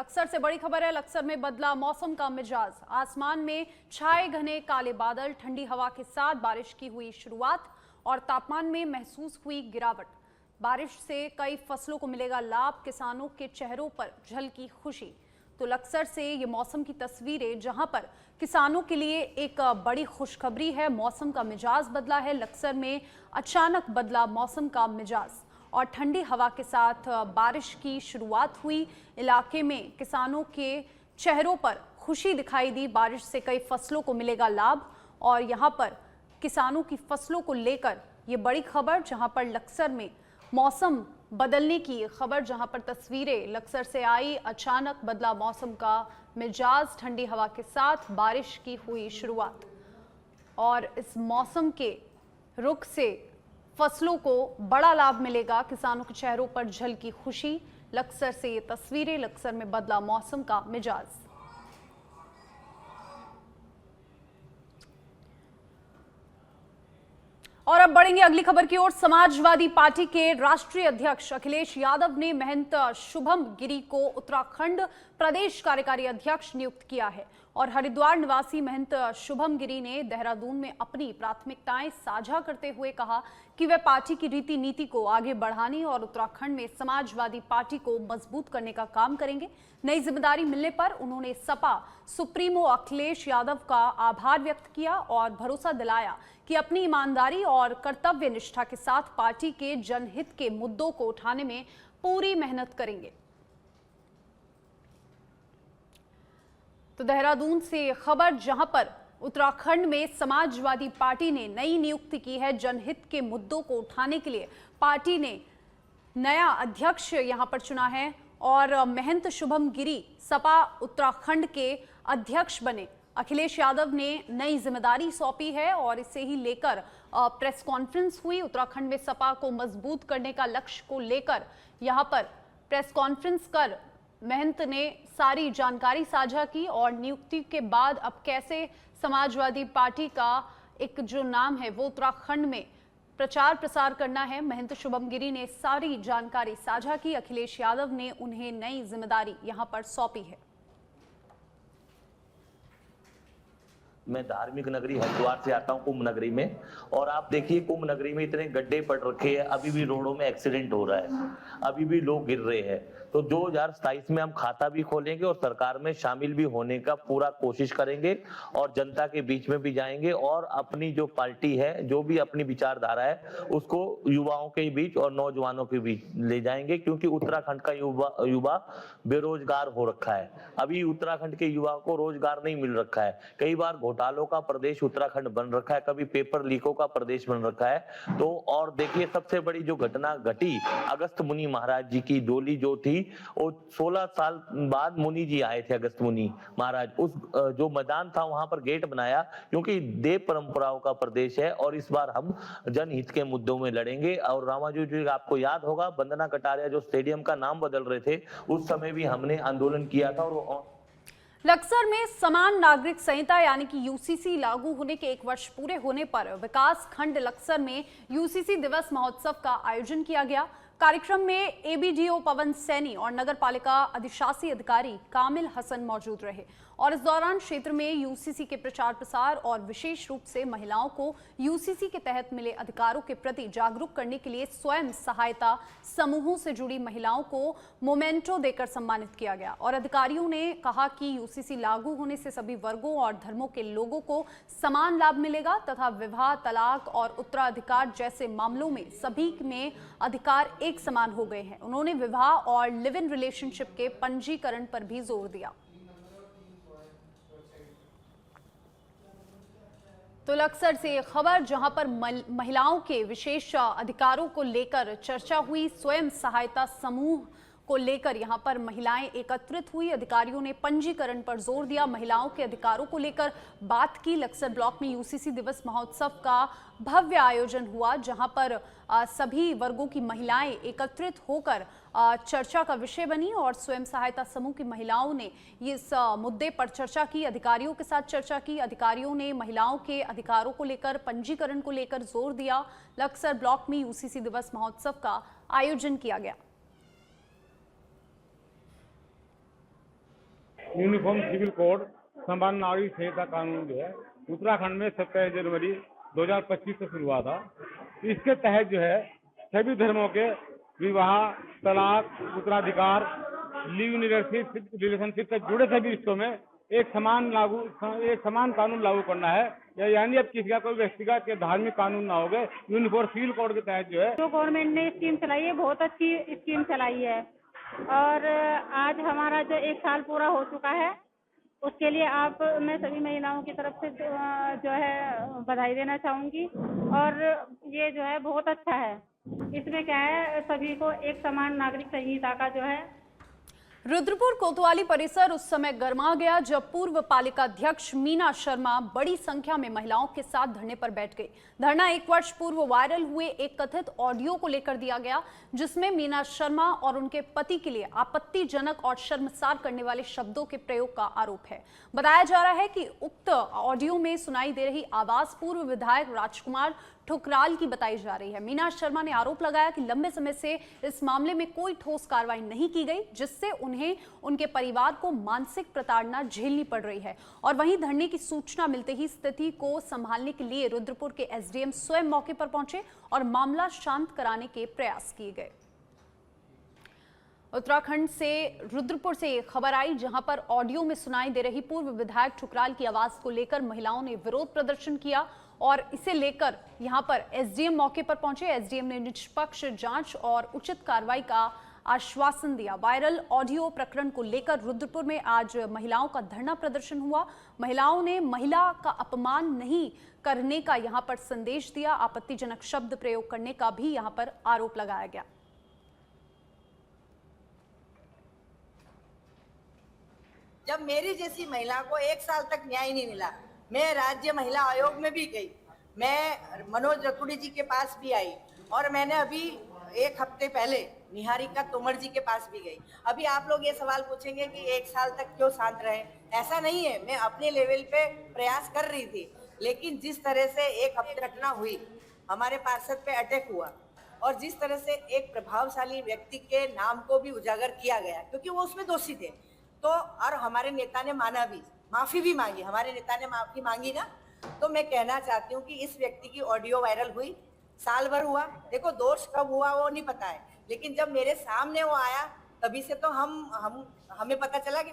लक्सर से बड़ी खबर है। लक्सर में बदला मौसम का मिजाज। आसमान में छाए घने काले बादल, ठंडी हवा के साथ बारिश की हुई शुरुआत और तापमान में महसूस हुई गिरावट। बारिश से कई फसलों को मिलेगा लाभ, किसानों के चेहरों पर झलकी खुशी। तो लक्सर से ये मौसम की तस्वीरें, जहां पर किसानों के लिए एक बड़ी खुशखबरी है। मौसम का मिजाज बदला है। लक्सर में अचानक बदला मौसम का मिजाज और ठंडी हवा के साथ बारिश की शुरुआत हुई। इलाके में किसानों के चेहरों पर खुशी दिखाई दी। बारिश से कई फसलों को मिलेगा लाभ और यहां पर किसानों की फसलों को लेकर ये बड़ी खबर, जहां पर लक्सर में मौसम बदलने की खबर, जहां पर तस्वीरें लक्सर से आई। अचानक बदला मौसम का मिजाज, ठंडी हवा के साथ बारिश की हुई शुरुआत और इस मौसम के रुख से फसलों को बड़ा लाभ मिलेगा। किसानों के चेहरों पर झलकी खुशी। लक्सर से ये तस्वीरें, लक्सर में बदला मौसम का मिजाज। और अब बढ़ेंगे अगली खबर की ओर। समाजवादी पार्टी के राष्ट्रीय अध्यक्ष अखिलेश यादव ने महंत शुभम गिरी को उत्तराखंड प्रदेश कार्यकारी अध्यक्ष नियुक्त किया है और हरिद्वार निवासी महंत शुभम गिरी ने देहरादून में अपनी प्राथमिकताएं साझा करते हुए कहा कि वे पार्टी की रीति नीति को आगे बढ़ाने और उत्तराखंड में समाजवादी पार्टी को मजबूत करने का काम करेंगे। नई जिम्मेदारी मिलने पर उन्होंने सपा सुप्रीमो अखिलेश यादव का आभार व्यक्त किया और भरोसा दिलाया कि अपनी ईमानदारी और कर्तव्य निष्ठा के साथ पार्टी के जनहित के मुद्दों को उठाने में पूरी मेहनत करेंगे। तो देहरादून से खबर, जहां पर उत्तराखंड में समाजवादी पार्टी ने नई नियुक्ति की है। जनहित के मुद्दों को उठाने के लिए पार्टी ने नया अध्यक्ष यहां पर चुना है और महंत शुभम गिरी सपा उत्तराखंड के अध्यक्ष बने। अखिलेश यादव ने नई जिम्मेदारी सौंपी है और इसे ही लेकर प्रेस कॉन्फ्रेंस हुई। उत्तराखंड में सपा को मजबूत करने का लक्ष्य को लेकर यहां पर प्रेस कॉन्फ्रेंस कर महंत ने सारी जानकारी साझा की और नियुक्ति के बाद अब कैसे समाजवादी पार्टी का एक जो नाम है वो उत्तराखंड में प्रचार प्रसार करना है, महंत शुभम गिरी ने सारी जानकारी साझा की। अखिलेश यादव ने उन्हें नई जिम्मेदारी यहां पर सौंपी है। मैं धार्मिक नगरी हरिद्वार से आता हूँ, कुंभ नगरी में, और आप देखिए कुंभ नगरी में इतने गड्ढे पड़ रखे हैं, अभी भी रोडों में एक्सीडेंट हो रहा है, अभी भी लोग गिर रहे हैं। तो 2027 में हम खाता भी खोलेंगे और सरकार में शामिल भी होने का पूरा कोशिश करेंगे और जनता के बीच में भी जाएंगे और अपनी जो पार्टी है, जो भी अपनी विचारधारा है, उसको युवाओं के बीच और नौजवानों के बीच ले जाएंगे, क्योंकि उत्तराखंड का युवा बेरोजगार हो रखा है। अभी उत्तराखंड के युवा को रोजगार नहीं मिल रखा है। कई बार घोटालों का प्रदेश उत्तराखंड बन रखा है, कभी पेपर लीकों का प्रदेश बन रखा है। तो और देखिए, सबसे बड़ी जो घटना घटी, अगस्त मुनि महाराज जी की डोली जो थी, वो 16 साल बाद मुनि जी आए थे, अगस्त मुनि महाराज। उस जो मैदान था वहां पर गेट बनाया, क्योंकि देव परंपराओं का प्रदेश है और इस बार हम जनहित के मुद्दों में लड़ेंगे। और रामाजू जी, आपको याद होगा, वंदना कटारिया जो स्टेडियम का नाम बदल रहे थे, उस समय भी हमने आंदोलन किया था। और लक्सर में समान नागरिक संहिता यानी कि यूसीसी लागू होने के 1 वर्ष पूरे होने पर विकास खंड लक्सर में यूसीसी दिवस महोत्सव का आयोजन किया गया। कार्यक्रम में एबीडीओ पवन सैनी और नगर पालिका अधिशासी अधिकारी कामिल हसन मौजूद रहे और इस दौरान क्षेत्र में यूसीसी के प्रचार प्रसार और विशेष रूप से महिलाओं को यूसीसी के तहत मिले अधिकारों के प्रति जागरूक करने के लिए स्वयं सहायता समूहों से जुड़ी महिलाओं को मोमेंटो देकर सम्मानित किया गया। और अधिकारियों ने कहा कि यूसीसी लागू होने से सभी वर्गों और धर्मों के लोगों को समान लाभ मिलेगा तथा विवाह, तलाक और उत्तराधिकार जैसे मामलों में सभी में अधिकार एक समान हो गए हैं। उन्होंने विवाह और लिव इन रिलेशनशिप के पंजीकरण पर भी जोर दिया। तो लक्सर से खबर, जहां पर महिलाओं के विशेष अधिकारों को लेकर चर्चा हुई। स्वयं सहायता समूह को लेकर यहां पर महिलाएं एकत्रित हुई। अधिकारियों ने पंजीकरण पर जोर दिया, महिलाओं के अधिकारों को लेकर बात की। लक्सर ब्लॉक में यूसीसी दिवस महोत्सव का भव्य आयोजन हुआ, जहां पर सभी वर्गों की महिलाएं एकत्रित होकर चर्चा का विषय बनी और स्वयं सहायता समूह की महिलाओं ने इस मुद्दे पर चर्चा की, अधिकारियों के साथ चर्चा की। अधिकारियों ने महिलाओं के अधिकारों को लेकर, पंजीकरण को लेकर जोर दिया। लक्सर ब्लॉक में यूसीसी दिवस महोत्सव का आयोजन किया गया। यूनिफॉर्म सिविल कोड समान नागरिक संहिता कानून जो है उत्तराखंड में 27 जनवरी 2025 से शुरू हुआ था। इसके तहत जो है सभी धर्मों के विवाह, तलाक, उत्तराधिकार, लिव रिलेशनशिप से जुड़े सभी रिश्तों में एक समान कानून लागू करना है। यानी अब किसी का कोई व्यक्तिगत या धार्मिक कानून ना होगा। यूनिफॉर्म सिविल कोड के तहत जो है जो गवर्नमेंट ने स्कीम चलाई है, बहुत अच्छी स्कीम चलाई है और आज हमारा जो 1 साल पूरा हो चुका है, उसके लिए मैं सभी महिलाओं की तरफ से जो है बधाई देना चाहूँगी। और ये जो है बहुत अच्छा है। इसमें क्या है, सभी को एक समान नागरिक संहिता का जो है। रुद्रपुर कोतवाली परिसर उस समय गर्मा गया जब पूर्व पालिका अध्यक्ष मीना शर्मा बड़ी संख्या में महिलाओं के साथ धरने पर बैठ गई। धरना 1 वर्ष पूर्व वायरल हुए एक कथित ऑडियो को लेकर दिया गया, जिसमें मीना शर्मा और उनके पति के लिए आपत्तिजनक और शर्मसार करने वाले शब्दों के प्रयोग का आरोप है। बताया जा रहा है कि उक्त ऑडियो में सुनाई दे रही आवाज पूर्व विधायक राजकुमार ठुकराल की बताई जा रही है। मीना शर्मा ने आरोप लगाया कि लंबे समय से इस मामले में कोई ठोस कार्रवाई नहीं की गई, जिससे उन्हें उनके परिवार को मानसिक प्रताड़ना झेलनी पड़ रही है। और वहीं धरने की सूचना मिलते ही स्थिति को संभालने के लिए रुद्रपुर के एसडीएम स्वयं मौके पर पहुंचे और मामला शांत कराने के प्रयास किए गए। उत्तराखंड से रुद्रपुर से खबर आई, जहां पर ऑडियो में सुनाई दे रही पूर्व विधायक ठुकराल की आवाज को लेकर महिलाओं ने विरोध प्रदर्शन किया और इसे लेकर यहां पर एसडीएम मौके पर पहुंचे। एसडीएम ने निष्पक्ष जांच और उचित कार्रवाई का आश्वासन दिया। वायरल ऑडियो प्रकरण को लेकर रुद्रपुर में आज महिलाओं का धरना प्रदर्शन हुआ। महिलाओं ने महिला का अपमान नहीं करने का यहां पर संदेश दिया। आपत्तिजनक शब्द प्रयोग करने का भी यहां पर आरोप लगाया गया। जब मेरी जैसी महिला को 1 साल तक न्याय नहीं मिला, मैं राज्य महिला आयोग में भी गई, मैं मनोज रतुड़ी जी के पास भी आई और मैंने अभी 1 हफ्ते पहले निहारिका तोमर जी के पास भी गई। अभी आप लोग ये सवाल पूछेंगे कि 1 साल तक क्यों शांत रहे। ऐसा नहीं है, मैं अपने लेवल पे प्रयास कर रही थी, लेकिन जिस तरह से 1 हफ्ते घटना हुई, हमारे पार्षद पे अटैक हुआ और जिस तरह से एक प्रभावशाली व्यक्ति के नाम को भी उजागर किया गया क्योंकि वो उसमें दोषी थे, तो और हमारे नेता ने माना भी, माफी भी मांगी, हमारे नेता ने माफी मांगी ना। तो मैं कहना चाहती हूँ कि इस व्यक्ति की ऑडियो वायरल हुई, साल भर हुआ। देखो दोष कब हुआ वो नहीं पता है, लेकिन जब मेरे सामने वो आया तभी से तो हमें पता चला कि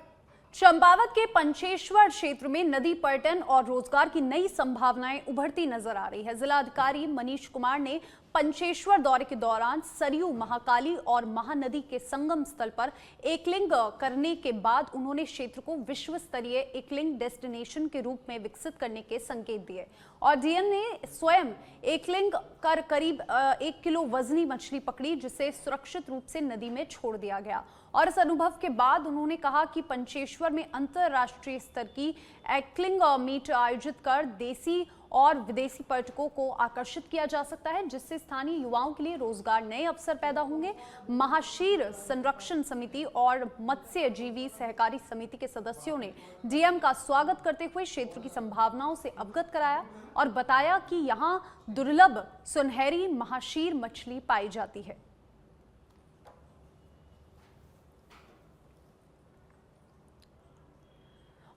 चंपावत के पंचेश्वर क्षेत्र में नदी पर्यटन और रोजगार की नई संभावनाएं उभरती नजर आ रही है। जिलाधिकारी मनीष कुमार ने पंचेश्वर दौरे के दौरान सरयू, महाकाली और महानदी के संगम स्थल पर एकलिंग करने के बाद उन्होंने क्षेत्र को विश्व स्तरीय एकलिंग डेस्टिनेशन के रूप में विकसित करने के संकेत दिए और डीएम ने स्वयं एकलिंग कर करीब 1 किलो वजनी मछली पकड़ी, जिसे सुरक्षित रूप से नदी में छोड़ दिया गया। और इस अनुभव के बाद उन्होंने कहा कि पंचेश्वर में अंतर्राष्ट्रीय स्तर की एकलिंग मीट आयोजित कर देसी और विदेशी पर्यटकों को आकर्षित किया जा सकता है, जिससे स्थानीय युवाओं के लिए रोजगार नए अवसर पैदा होंगे। महाशीर संरक्षण समिति और मत्स्य जीवी सहकारी समिति के सदस्यों ने डीएम का स्वागत करते हुए क्षेत्र की संभावनाओं से अवगत कराया और बताया कि यहां दुर्लभ सुनहरी महाशीर मछली पाई जाती है।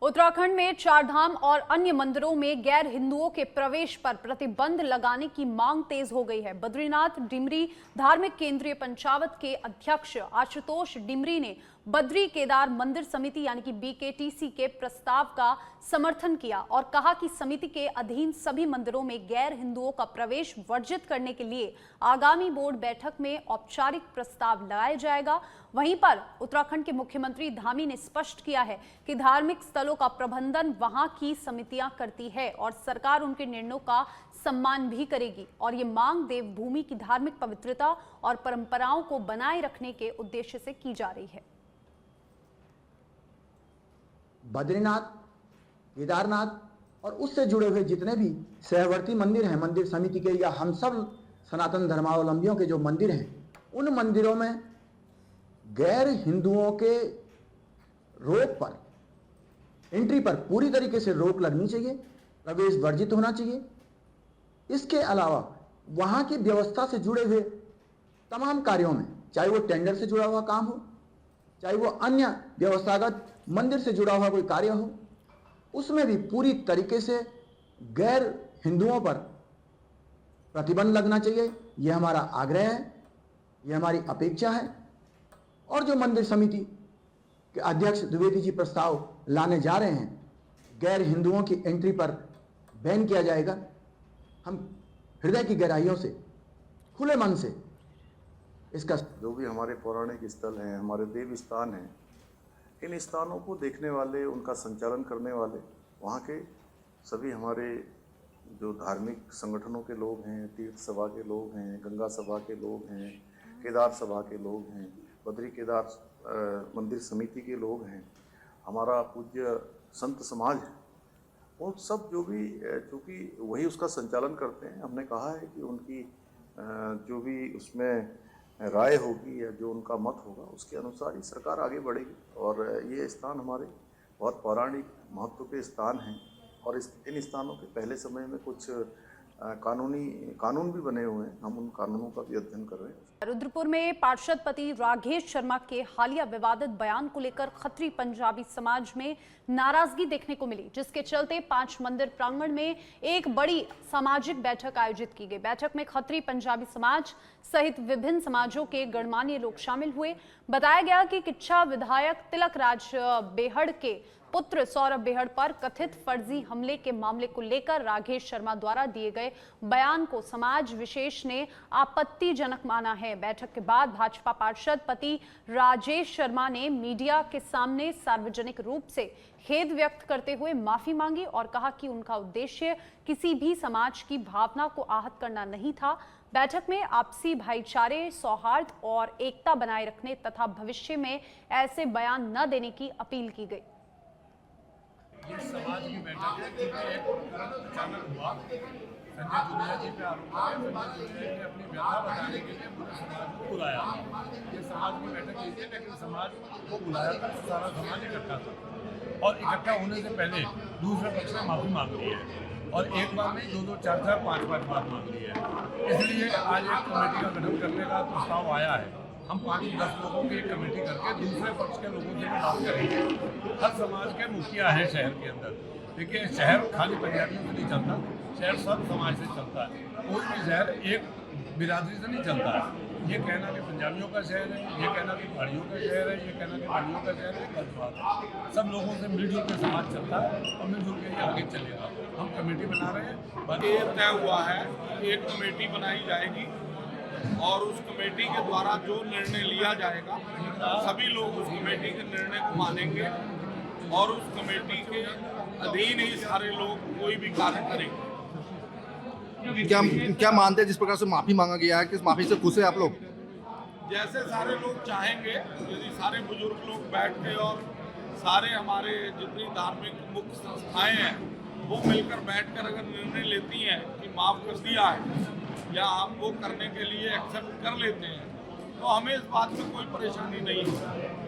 उत्तराखंड में 4 धाम और अन्य मंदिरों में गैर हिंदुओं के प्रवेश पर प्रतिबंध लगाने की मांग तेज हो गई है। बद्रीनाथ डिमरी धार्मिक केंद्रीय पंचायत के अध्यक्ष आशुतोष डिमरी ने बद्री केदार मंदिर समिति यानी कि बीकेटीसी के प्रस्ताव का समर्थन किया और कहा कि समिति के अधीन सभी मंदिरों में गैर हिंदुओं का प्रवेश वर्जित करने के लिए आगामी बोर्ड बैठक में औपचारिक प्रस्ताव लाया जाएगा। वहीं पर उत्तराखंड के मुख्यमंत्री धामी ने स्पष्ट किया है कि धार्मिक स्थलों का प्रबंधन वहां की समितियां करती है और सरकार उनके निर्णयों का सम्मान भी करेगी और ये मांग देवभूमि की धार्मिक पवित्रता और परंपराओं को बनाए रखने के उद्देश्य से की जा रही है। बद्रीनाथ, केदारनाथ और उससे जुड़े हुए जितने भी सहवर्ती मंदिर हैं, मंदिर समिति के या हम सब सनातन धर्मावलंबियों के जो मंदिर हैं, उन मंदिरों में गैर हिंदुओं के रोक पर, एंट्री पर पूरी तरीके से रोक लगनी चाहिए, प्रवेश वर्जित होना चाहिए। इसके अलावा वहाँ की व्यवस्था से जुड़े हुए तमाम कार्यों में, चाहे वो टेंडर से जुड़ा हुआ काम हो, चाहे वो अन्य व्यवस्थागत मंदिर से जुड़ा हुआ कोई कार्य हो, उसमें भी पूरी तरीके से गैर हिंदुओं पर प्रतिबंध लगना चाहिए। यह हमारा आग्रह है, यह हमारी अपेक्षा है। और जो मंदिर समिति के अध्यक्ष द्विवेदी जी प्रस्ताव लाने जा रहे हैं, गैर हिंदुओं की एंट्री पर बैन किया जाएगा, हम हृदय की गहराइयों से, खुले मन से इसका जो भी हमारे पौराणिक स्थल हैं, हमारे देव स्थान हैं, इन स्थानों को देखने वाले, उनका संचालन करने वाले वहाँ के सभी हमारे जो धार्मिक संगठनों के लोग हैं, तीर्थ सभा के लोग हैं, गंगा सभा के लोग हैं, केदार सभा के लोग हैं, बद्री केदार मंदिर समिति के लोग हैं, हमारा पूज्य संत समाज है, वो सब जो भी चूँकि वही उसका संचालन करते हैं, हमने कहा है कि उनकी जो भी उसमें राय होगी या जो उनका मत होगा उसके अनुसार ही सरकार आगे बढ़ेगी। और ये स्थान हमारे बहुत पौराणिक महत्व के स्थान हैं और इन स्थानों के पहले समय में कुछ कानून भी बने हुए हैं, हम उन कानूनों का भी अध्ययन कर रहे हैं। रुद्रपुर में पार्षद पति राघेश शर्मा के हालिया विवादित बयान को लेकर खत्री पंजाबी समाज में नाराजगी देखने को मिली, जिसके चलते 5 मंदिर प्रांगण में एक बड़ी सामाजिक बैठक आयोजित की गई। बैठक में खत्री पंजाबी समाज सहित विभिन्न समाजों के गणमान्य लोग शामिल हुए। बताया गया कि किच्छा विधायक तिलक राज बेहड़ के पुत्र सौरभ बेहड़ पर कथित फर्जी हमले के मामले को लेकर राघेश शर्मा द्वारा दिए गए बयान को समाज विशेष ने आपत्तिजनक माना है। बैठक के बाद भाजपा पार्षद पति राजेश शर्मा ने मीडिया के सामने सार्वजनिक रूप से खेद व्यक्त करते हुए माफी मांगी और कहा कि उनका उद्देश्य किसी भी समाज की भावना को आहत करना नहीं था। बैठक में आपसी भाईचारे, सौहार्द और एकता बनाए रखने तथा भविष्य में ऐसे बयान न देने की अपील की गई। ये समाज की बैठक है जिसमें एक अचानक हुआ। संजय जुनिया जी पे आरोप है, संजय जुनिया जी ने अपनी व्यथा बताने के लिए पूरे समाज को बुलाया। ये समाज की बैठक नहीं थी, लेकिन समाज को बुलाया था, सारा समाज इकट्ठा था और इकट्ठा होने से पहले दूसरे पक्ष ने माफी मांग ली है और एक बार नहीं 2-2, 4-4, 5-5 बार मांग ली है। इसलिए आज एक कमेटी का गठन करने का प्रस्ताव आया है। हम 5-10 लोगों की एक कमेटी करके दूसरे पक्ष के लोगों से भी बात करेंगे। हर समाज के मुखिया है शहर के अंदर। देखिए, शहर खाली पंजाबियों से नहीं चलता, शहर सब समाज से चलता है। कोई भी शहर एक बिरादरी से नहीं चलता है। ये कहना कि पंजाबियों का शहर है, ये कहना कि पहाड़ियों का शहर है, ये कहना कि पहाड़ियों का शहर है, गलत बात है। सब लोगों से मिलजुल के समाज चलता है और मिलजुल के ये आगे चलेगा। हम कमेटी बना रहे हैं। ये तय हुआ है कि एक कमेटी बनाई जाएगी और उस कमेटी के द्वारा जो निर्णय लिया जाएगा सभी लोग उस कमेटी के निर्णय को मानेंगे और उस कमेटी के अधीन ही सारे लोग कोई भी कार्य करेंगे। क्या मानते हैं जिस प्रकार से माफी मांगा गया है, किस माफी से खुश है आप लोग? जैसे सारे लोग चाहेंगे, यदि सारे बुजुर्ग लोग बैठ के और सारे हमारे जितनी धार्मिक मुख्य संस्थाएं हैं वो मिलकर बैठकर अगर निर्णय लेती हैं कि माफ़ कर दिया है या हम वो करने के लिए एक्सेप्ट कर लेते हैं, तो हमें इस बात में कोई परेशानी नहीं है,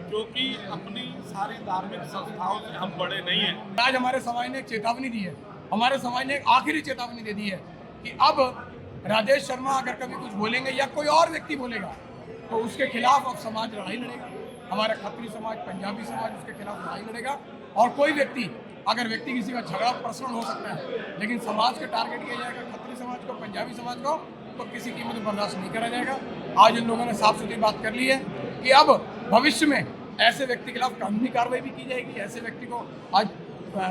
क्योंकि अपनी सारी धार्मिक संस्थाओं से हम बड़े नहीं हैं। आज हमारे समाज ने एक चेतावनी दी है, हमारे समाज ने एक आखिरी चेतावनी दे दी है कि अब राजेश शर्मा अगर कभी कुछ बोलेंगे या कोई और व्यक्ति बोलेगा तो उसके खिलाफ अब समाज लड़ाई लड़ेगा। हमारा खत्री समाज, पंजाबी समाज उसके खिलाफ लड़ाई लड़ेगा। और कोई व्यक्ति, अगर व्यक्ति किसी का झगड़ा पर्सनल हो सकता है, लेकिन समाज का टारगेट किया जाएगा, खत्री समाज को, पंजाबी समाज को, तो किसी कीमत में बर्दाश्त नहीं करा जाएगा। आज इन लोगों ने साफ सुथरी बात कर ली है कि अब भविष्य में ऐसे व्यक्ति के खिलाफ कानूनी कार्रवाई भी की जाएगी। ऐसे व्यक्ति को आज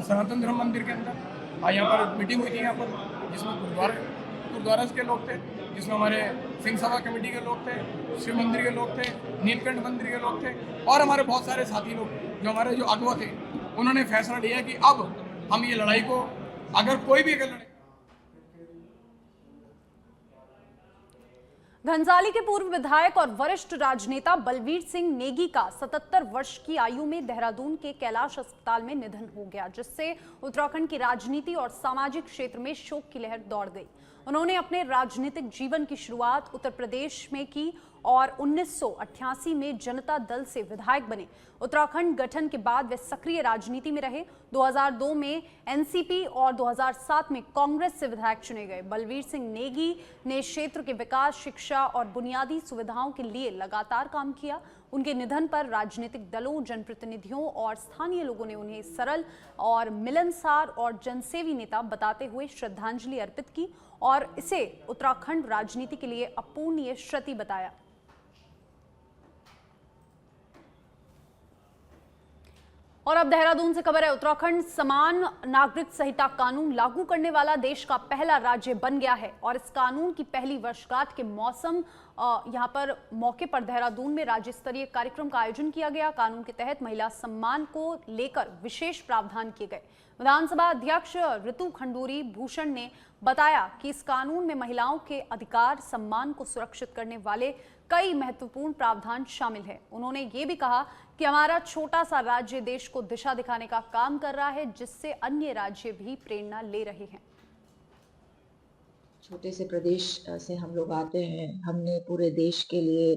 सनातन धर्म मंदिर के अंदर आज यहाँ पर मीटिंग हुई थी, यहाँ पर जिसमें गुरुद्वारा के लोग थे, जिसमें हमारे सिंह सभा कमेटी के लोग थे, शिव मंदिर के लोग थे, नीलकंठ मंदिर के लोग थे और हमारे बहुत सारे साथी लोग जो हमारे जो अगुवा थे, उन्होंने फैसला लिया कि अब हम ये लड़ाई को अगर कोई भी अगर लड़े। घनसाली के पूर्व विधायक और वरिष्ठ राजनेता बलवीर सिंह नेगी का 77 वर्ष की आयु में देहरादून के कैलाश अस्पताल में निधन हो गया, जिससे उत्तराखंड की राजनीति और सामाजिक क्षेत्र में शोक की लहर दौड़ गई। उन्होंने अपने राजनीतिक जीवन की शुरुआत उत्तर प्रदेश में की और 1988 में जनता दल से विधायक बने। उत्तराखंड गठन के बाद वे सक्रिय राजनीति में रहे। 2002 में एनसीपी और 2007 में कांग्रेस से विधायक चुने गए। बलवीर सिंह नेगी ने क्षेत्र के विकास, शिक्षा और बुनियादी सुविधाओं के लिए लगातार काम किया। उनके निधन पर राजनीतिक दलों, जनप्रतिनिधियों और स्थानीय लोगों ने उन्हें सरल और मिलनसार और जनसेवी नेता बताते हुए श्रद्धांजलि अर्पित की और इसे उत्तराखंड राजनीति के लिए अपूरणीय क्षति बताया। और अब देहरादून से खबर है। उत्तराखंड समान नागरिक संहिता कानून लागू करने वाला देश का पहला राज्य बन गया है और इस कानून की पहली वर्षगांठ के यहां पर मौके पर देहरादून में राज्य स्तरीय कार्यक्रम का आयोजन किया गया। कानून के तहत महिला सम्मान को लेकर विशेष प्रावधान किए गए। विधानसभा अध्यक्ष ऋतु खंडूरी भूषण ने बताया कि इस कानून में महिलाओं के अधिकार सम्मान को सुरक्षित करने वाले कई महत्वपूर्ण प्रावधान शामिल हैं। उन्होंने ये भी कहा कि हमारा छोटा सा राज्य देश को दिशा दिखाने का काम कर रहा है, जिससे अन्य राज्य भी प्रेरणा ले रहे हैं। छोटे से प्रदेश से हम लोग आते हैं। हमने पूरे देश के लिए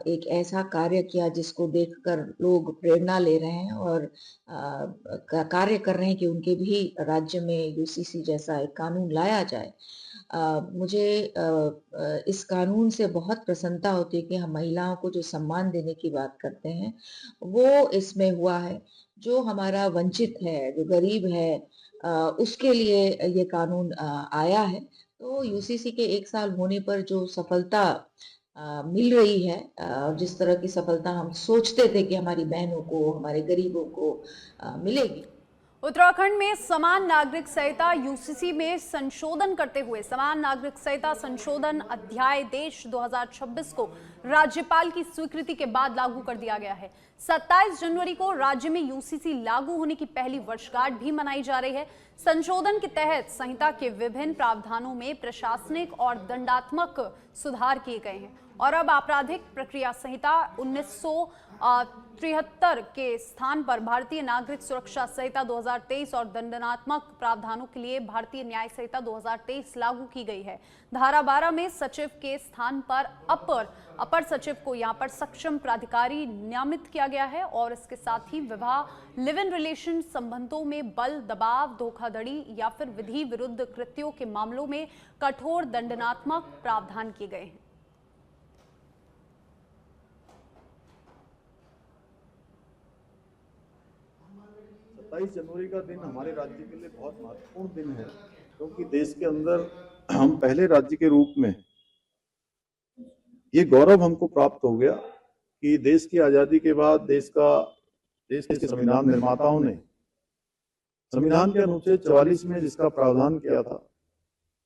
एक ऐसा कार्य किया जिसको देखकर लोग प्रेरणा ले रहे हैं और कार्य कर रहे हैं कि उनके भी राज्य में यूसीसी जैसा एक कानून लाया जाए। मुझे इस कानून से बहुत प्रसन्नता होती है कि हम महिलाओं को जो सम्मान देने की बात करते हैं वो इसमें हुआ है। जो हमारा वंचित है, जो गरीब है, उसके लिए ये कानून आया है। तो यूसीसी के 1 साल होने पर जो सफलता मिल रही है, जिस तरह की सफलता हम सोचते थे कि हमारी बहनों को, हमारे गरीबों को मिलेगी। उत्तराखंड में समान नागरिक संहिता यूसीसी में संशोधन करते हुए समान नागरिक संहिता संशोधन अध्यादेश 2026 को राज्यपाल की स्वीकृति के बाद लागू कर दिया गया है। 27 जनवरी को राज्य में यूसीसी लागू होने की पहली वर्षगांठ भी मनाई जा रही है। संशोधन के तहत संहिता के विभिन्न प्रावधानों में प्रशासनिक और दंडात्मक सुधार किए गए हैं और अब आपराधिक प्रक्रिया संहिता 1973 के स्थान पर भारतीय नागरिक सुरक्षा संहिता 2023 और दंडात्मक प्रावधानों के लिए भारतीय न्याय संहिता 2023 लागू की गई है। धारा 12 में सचिव के स्थान पर अपर सचिव को यहां पर सक्षम प्राधिकारी नियमित किया गया है और इसके साथ ही विवाह, लिव इन रिलेशन संबंधों में बल, दबाव, धोखाधड़ी या फिर विधि विरुद्ध कृत्यों के मामलों में कठोर दंडात्मक प्रावधान किए गए हैं। 27 जनवरी का दिन हमारे राज्य के लिए बहुत महत्वपूर्ण दिन है, क्योंकि देश के अंदर हम पहले राज्य के रूप में ये गौरव हमको प्राप्त हो गया कि देश की आजादी के बाद देश के संविधान निर्माताओं ने संविधान के अनुच्छेद 44 में जिसका प्रावधान किया था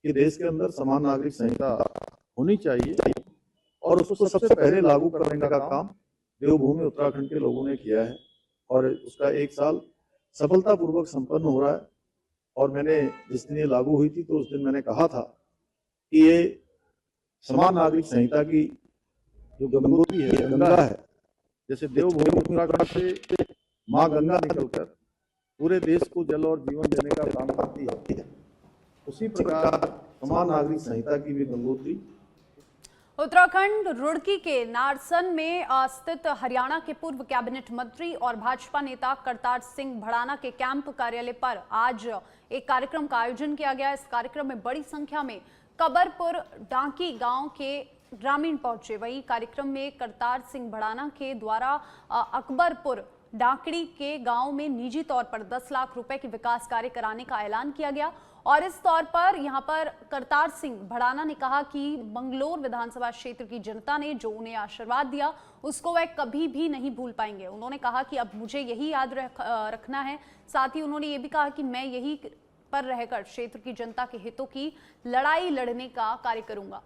कि देश के अंदर समान नागरिक संहिता होनी चाहिए और उसको सबसे पहले लागू करने का काम देवभूमि उत्तराखंड के लोगों ने किया है और उसका 1 साल सफलतापूर्वक संपन्न हो रहा है। और मैंने जिस दिन ये लागू हुई थी तो उस दिन मैंने कहा था कि ये समान नागरिक संहिता की जो गंगोत्री है, गंगा है, जैसे देवभूमि उत्तराखंड से माँ गंगा निकलकर पूरे देश को जल और जीवन देने का काम करती है, उसी प्रकार समान नागरिक संहिता की भी गंगोत्री। उत्तराखंड रुड़की के नारसन में स्थित हरियाणा के पूर्व कैबिनेट मंत्री और भाजपा नेता करतार सिंह भड़ाना के कैंप कार्यालय पर आज एक कार्यक्रम का आयोजन किया गया। इस कार्यक्रम में बड़ी संख्या में कबरपुर डांकी गांव के ग्रामीण पहुंचे। वहीं कार्यक्रम में करतार सिंह भड़ाना के द्वारा अकबरपुर डाकड़ी के गांव में निजी तौर पर 10 लाख रुपए के विकास कार्य कराने का ऐलान किया गया और इस तौर पर यहां पर करतार सिंह भड़ाना ने कहा कि मंगलोर विधानसभा क्षेत्र की जनता ने जो उन्हें आशीर्वाद दिया उसको वह कभी भी नहीं भूल पाएंगे। उन्होंने कहा कि अब मुझे यही याद रखना है। साथ ही उन्होंने ये भी कहा कि मैं यही पर रहकर क्षेत्र की जनता के हितों की लड़ाई लड़ने का कार्य करूंगा।